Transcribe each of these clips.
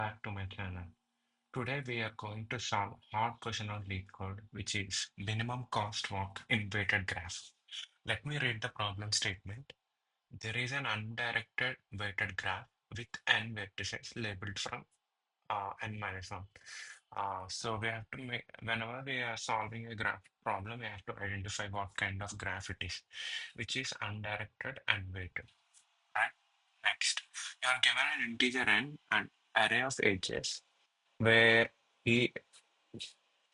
back to my channel. Today we are going to solve hard question on lead code, which is minimum cost walk in weighted graph. Let me read the problem statement. There is an undirected weighted graph with n vertices labeled from n minus 1. So we have to make, whenever we are solving a graph problem, we have to identify what kind of graph it is, which is undirected and weighted. Right? Next, you are given an integer n and array of edges where e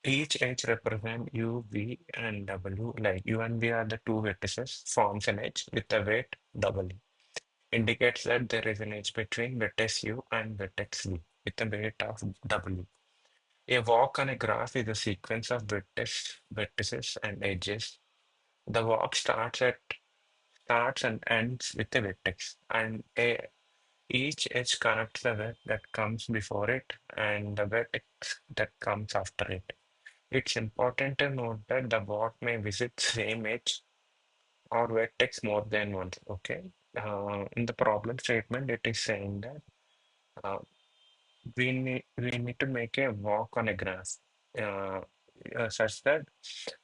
each edge represent u, v, and w. Like u and v are the two vertices, forms an edge with a weight w. Indicates that there is an edge between vertex u and vertex v with a weight of w. A walk on a graph is a sequence of vertices, and edges. The walk starts and ends with a vertex, and each edge connects the web that comes before it and the vertex that comes after it. It's important to note that the walk may visit same edge or vertex more than once. Okay. In the problem statement, it is saying that uh, we need to make a walk on a graph uh, such that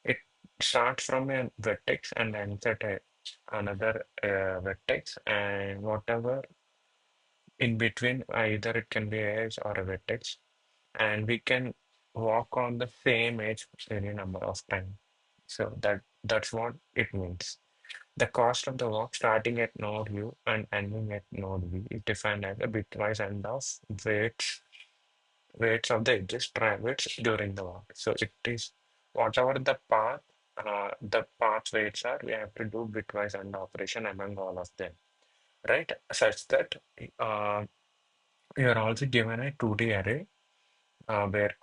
it starts from a vertex and ends at another vertex, and whatever in between, either it can be a edge or a vertex, and we can walk on the same edge any number of times. So that's what it means. The cost of the walk starting at node U and ending at node V is defined as a bitwise end of weights of the edges traversed during the walk. So it is whatever the path weights are, we have to do bitwise end operation among all of them, right? Such that uh, you are also given a 2D array where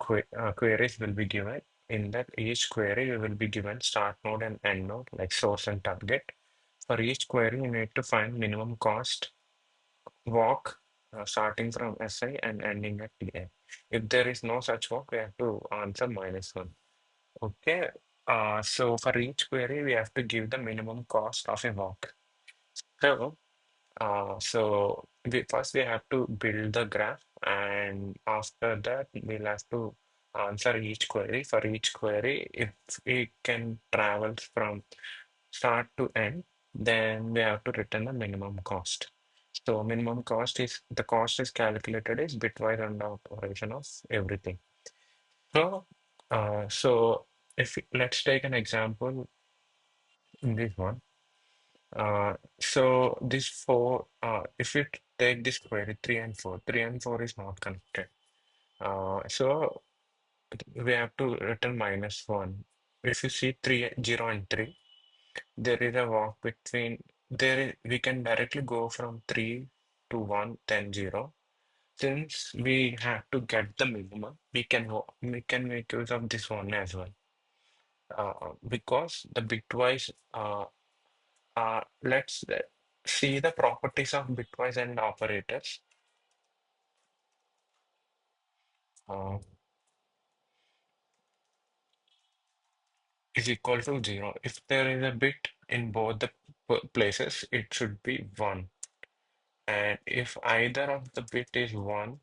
queries will be given. In that each query, you will be given start node and end node, like source and target. For each query, you need to find minimum cost walk starting from SI and ending at TI. If there is no such walk, we have to answer -1. Okay. So for each query, we have to give the minimum cost of a walk. So first we have to build the graph, and after that we'll have to answer each query. For each query, if we can travel from start to end, then we have to return the minimum cost. So minimum cost is the cost is calculated as bitwise under operation of everything. So if let's take an example in this one. So this four, if you take this query 3 and 4 is not connected. So we have to return -1. If you see 3, 0, and 3, there is a walk between there. We can directly go from 3 to 1, then 0. Since we have to get the minimum, we can make use of this one as well. Because the bitwise let's see the properties of bitwise and operators uh, is equal to 0. If there is a bit in both the places, it should be 1. And if either of the bit is 1,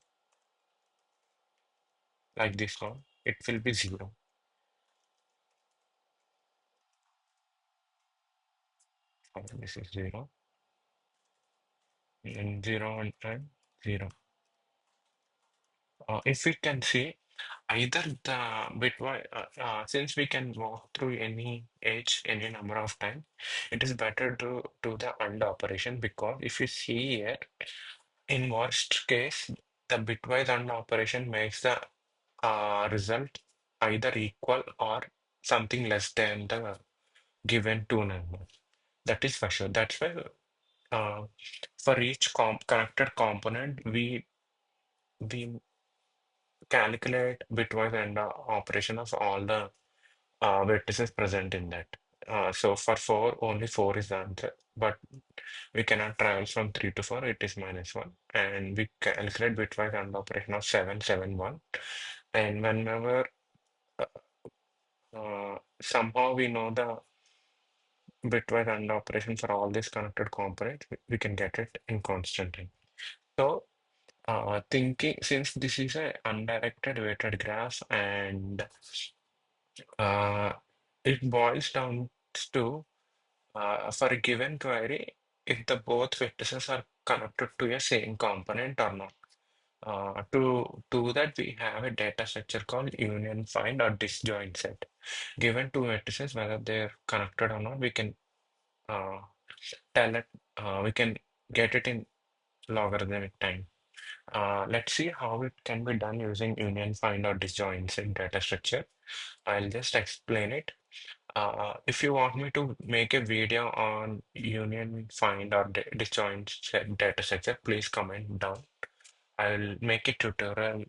like this one, it will be 0. This is 0, and 0 and 0. If we can see, either the bitwise, since we can walk through any edge any number of times, it is better to do the AND operation, because if you see here, in worst case, the bitwise AND operation makes the result either equal or something less than the given two numbers. That is for sure. That's why uh, for each connected component, we calculate bitwise and operation of all the vertices present in that. So for 4, only 4 is the answer, but we cannot travel from 3 to 4, it is -1. And we calculate bitwise and operation of 7, 7, 1. And whenever uh, somehow we know the bitwise and operation for all these connected components, we can get it in constant time. So Thinking since this is a undirected weighted graph and uh, it boils down to for a given query if the both vertices are connected to a same component or not. To do that, we have a data structure called union find or disjoint set. Given two vertices, whether they're connected or not, we can uh, tell it, we can get it in logarithmic time. Let's see how it can be done using union find or disjoint set data structure. I'll just explain it. If you want me to make a video on union find or disjoint set data structure, please comment down. I'll make a tutorial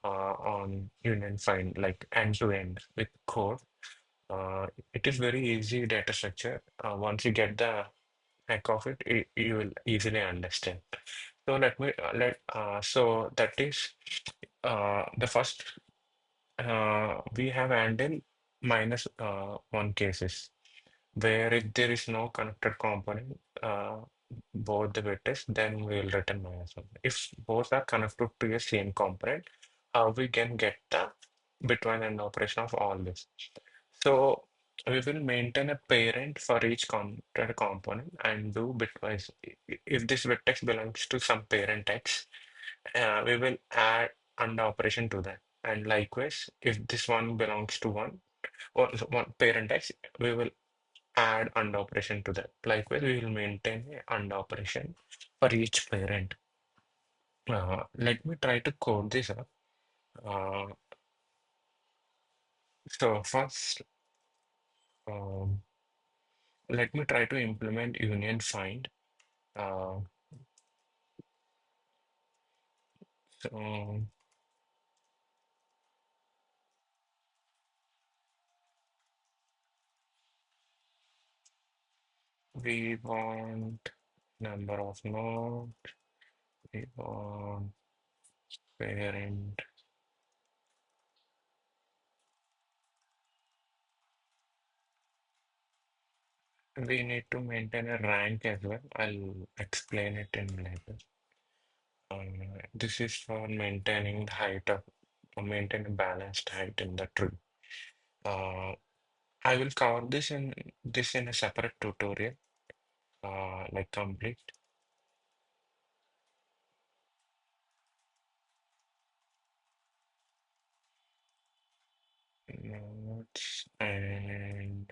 on union find like end to end with code. Uh, it is very easy data structure. Once you get the heck of it, you will easily understand. So let me so that is the first we have handled minus one cases where if there is no connected component both the vectors, then we will return minus one. If both are connected to a same component, we can get the bitwise and operation of all this. So we will maintain a parent for each connected component and do bitwise. If this vertex belongs to some parent x, we will add and operation to that. And likewise, if this one belongs to one or one parent x, we will add and operation to that. Likewise, we will maintain a and operation for each parent. Let me try to code this up. Uh, so first, um, let me try to implement union find. Uh, so we want number of nodes, we want parent. We need to maintain a rank as well. I'll explain it in later. This is for maintaining the height of maintain a balanced height in the tree. Uh, I will cover this in a separate tutorial, like complete. Nodes and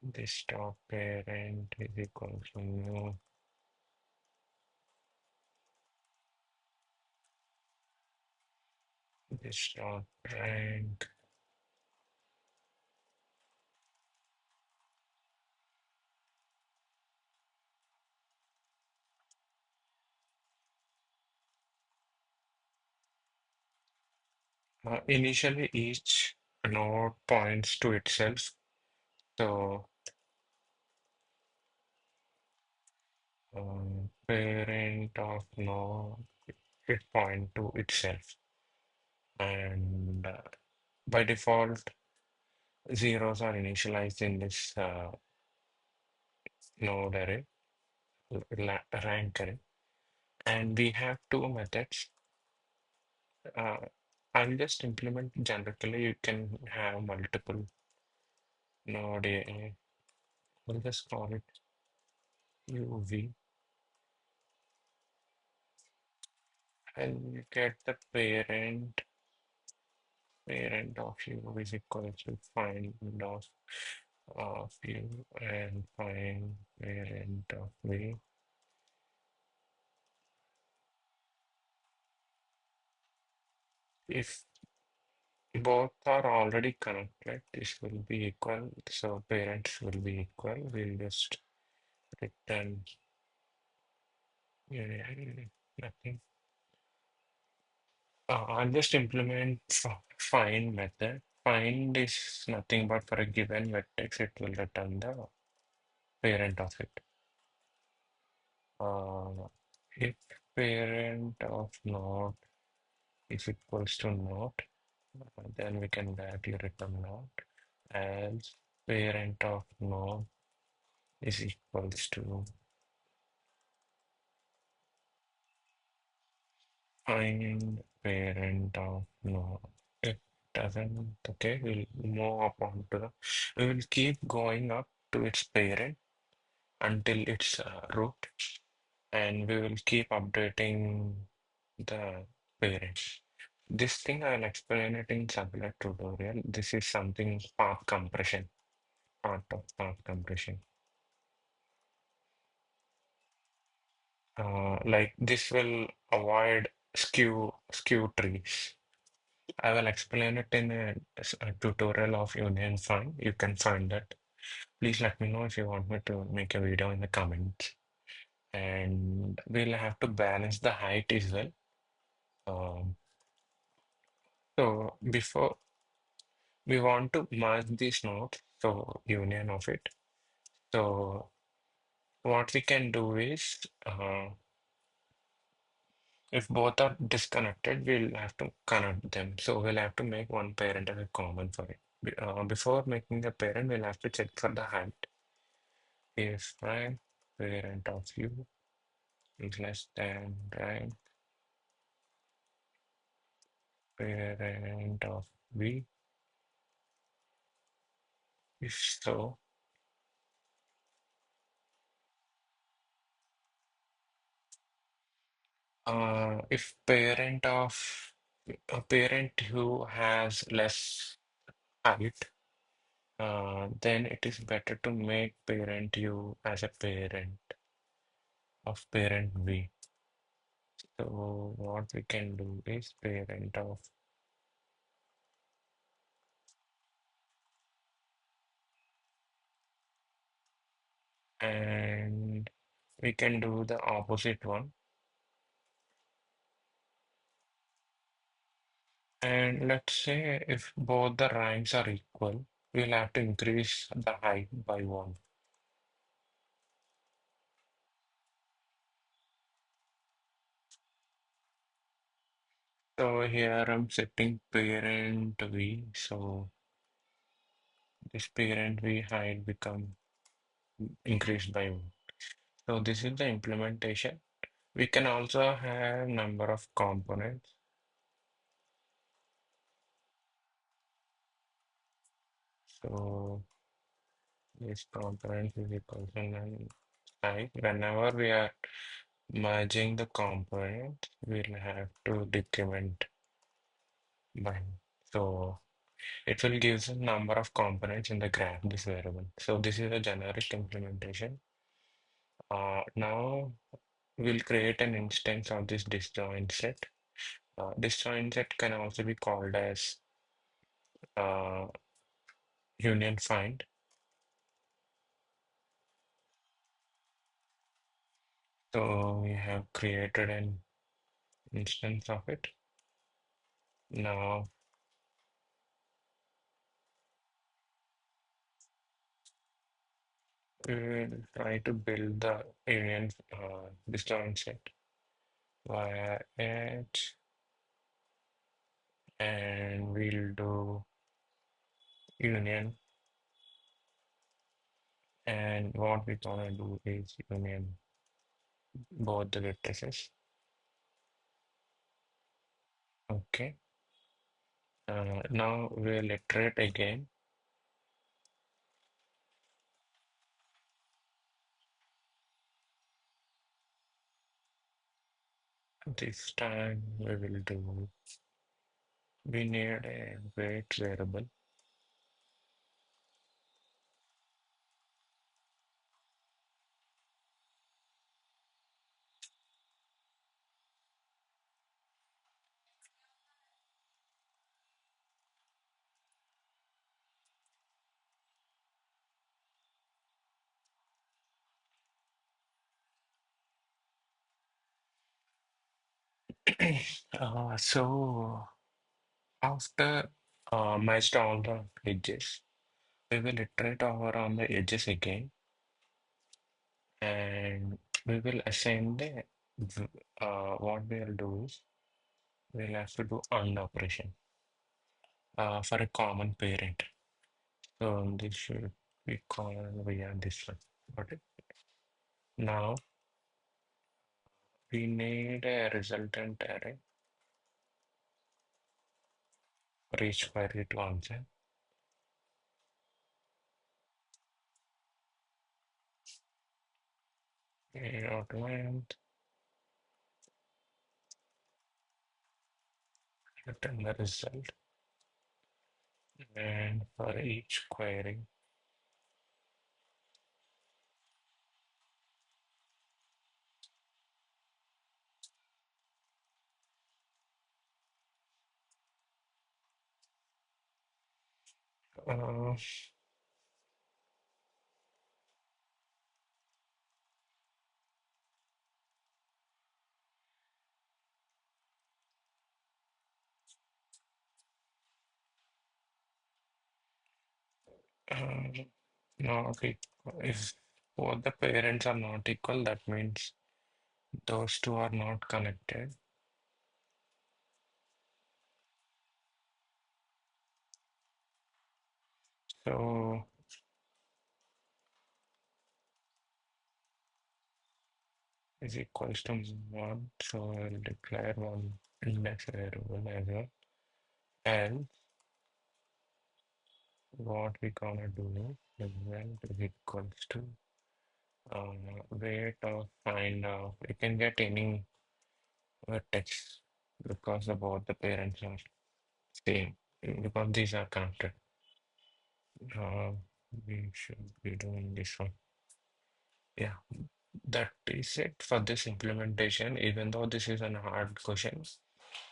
this top parent is equal to new. This top rank. Initially, each node points to itself. So, parent of node it point to itself, and by default, zeros are initialized in this node array, rank array, and we have two methods. Uh, I'll just implement generically. You can have multiple node array. We'll just call it UV. And get the parent of u is equal to find of u and find parent of v. If both are already connected, this will be equal. So parents will be equal. We'll just return nothing. I'll just implement find method. Find is nothing but for a given vertex, it will return the parent of it. If parent of node is equals to node, then we can directly return node as parent of node is equals to Find parent of no. It doesn't. Okay, we'll move up on to the. We will keep going up to its parent until its root, and we will keep updating the parent. This thing I'll explain it in separate tutorial. This is something path compression, part of path compression. Like this will avoid skew trees. I will explain it in a tutorial of Union Find. You can find that. Please let me know if you want me to make a video in the comments. And we'll have to balance the height as well. Um, so before we want to merge these nodes, so union of it. So what we can do is, if both are disconnected, we'll have to connect them. So we'll have to make one parent as a common for it. Before making the parent, we'll have to check for the height. If rank parent of u is less than rank parent of v, if so, if parent of a parent who has less height, then it is better to make parent u as a parent of parent v. So what we can do is parent of, and we can do the opposite one. And let's say if both the ranks are equal, we'll have to increase the height by one. So here I'm setting parent v, so this parent v height become increased by one. So this is the implementation. We can also have number of components. So this component is equal to none. Height. Whenever we are merging the component, we'll have to decrement by. So it will give the number of components in the graph, this variable. So this is a generic implementation. Now we'll create an instance of this disjoint set. Disjoint set can also be called as uh, union find. So we have created an instance of it. Now we will try to build the union disjoint set via edge, and we'll do union. And what we're gonna do is union both the vertices. Okay. Now we'll iterate again. This time we will do, we need a weight variable. So after merged all the edges, we will iterate over on the edges again, and we will assign the what we'll do is we'll have to do AND operation for a common parent. So this should be called via this one. Got it? Now we need a resultant array. each query to answer. Automate, return the result. And for each query, uh, uh, not if both the parents are not equal, that means those two are not connected. So is equals to 1. So I'll declare one index variable as well. And what we gonna do is result is equals to weight of find we can get any vertex because the both the parents are same because these are connected. Uh, we should be doing this one. Yeah, that is it for this implementation. Even though this is an hard question,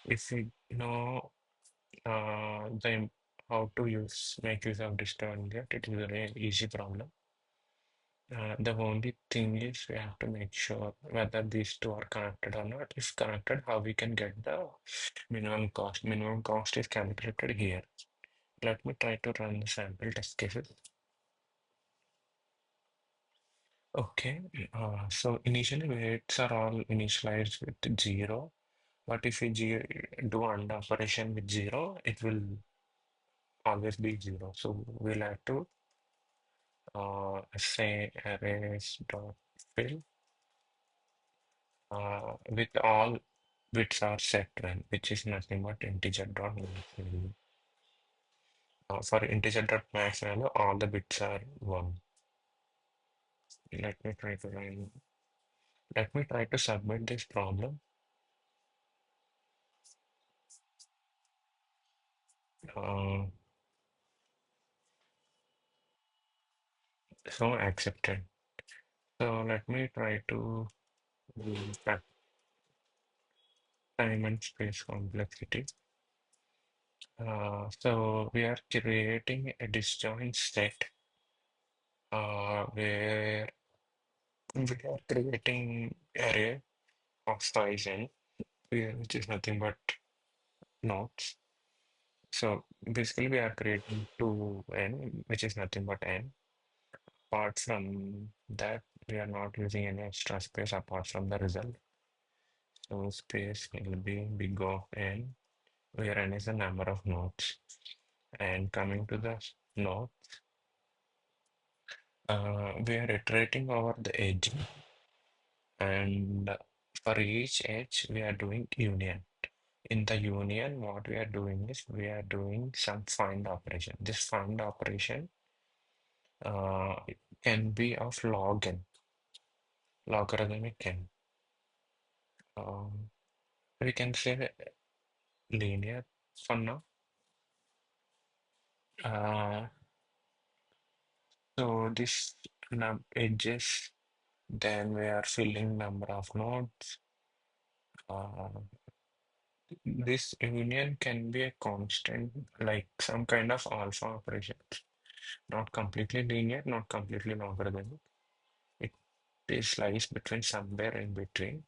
if we know how to make use of disjoint, it is a very easy problem. The only thing is we have to make sure whether these two are connected or not. If connected, how we can get the minimum cost. Minimum cost is calculated here. Let me try to run the sample test cases. Okay, so initially weights are all initialized with 0, but if we do AND operation with 0, it will always be 0. So we'll have to say arrays dot fill with all bits are set when, which is nothing but integer dot max value. For integer dot max value, all the bits are 1. Let me try to run. Let me try to submit this problem. Uh, so accepted. So let me try to cut time and space complexity. So we are creating a disjoint set where we are creating array of size n, which is nothing but nodes. So basically we are creating 2n, which is nothing but n. Apart from that, we are not using any extra space apart from the result. So space will be big of n, where n is the number of nodes. And coming to the node, we are iterating over the edge. And for each edge, we are doing union. In the union, what we are doing is we are doing some find operation. This find operation uh, can be of log n, logarithmic n. We can say linear for now. Uh, so this num edges, then we are filling number of nodes. Uh, this union can be a constant, like some kind of alpha operation, not completely linear, not completely logarithmic. It is lies between somewhere in between.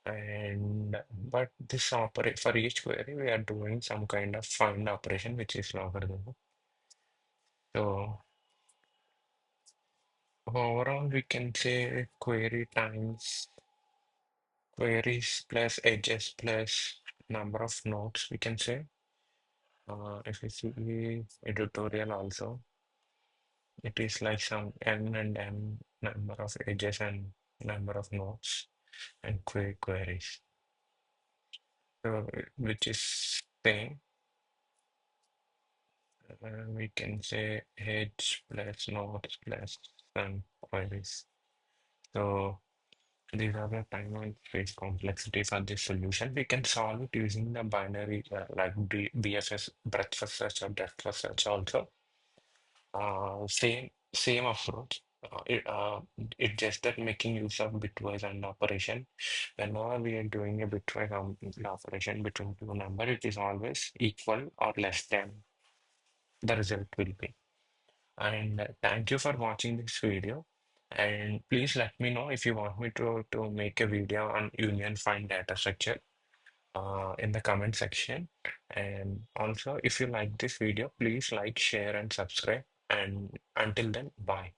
And but this operate for each query, we are doing some kind of find operation, which is logarithmic. So overall, we can say queries plus edges plus number of nodes, we can say. If you see a tutorial also, it is like some n and m number of edges and number of nodes and queries. So which is same. We can say heads plus nodes plus some queries. So these are the time and space complexities of this solution. We can solve it using the binary like BFS, breadth first search or depth first search also. Same approach. It just that making use of bitwise and operation. Whenever we are doing a bitwise operation between two number, it is always equal or less than the result will be. And thank you for watching this video. And please let me know if you want me to make a video on union find data structure in the comment section. And also, if you like this video, please like, share, and subscribe. And until then, bye.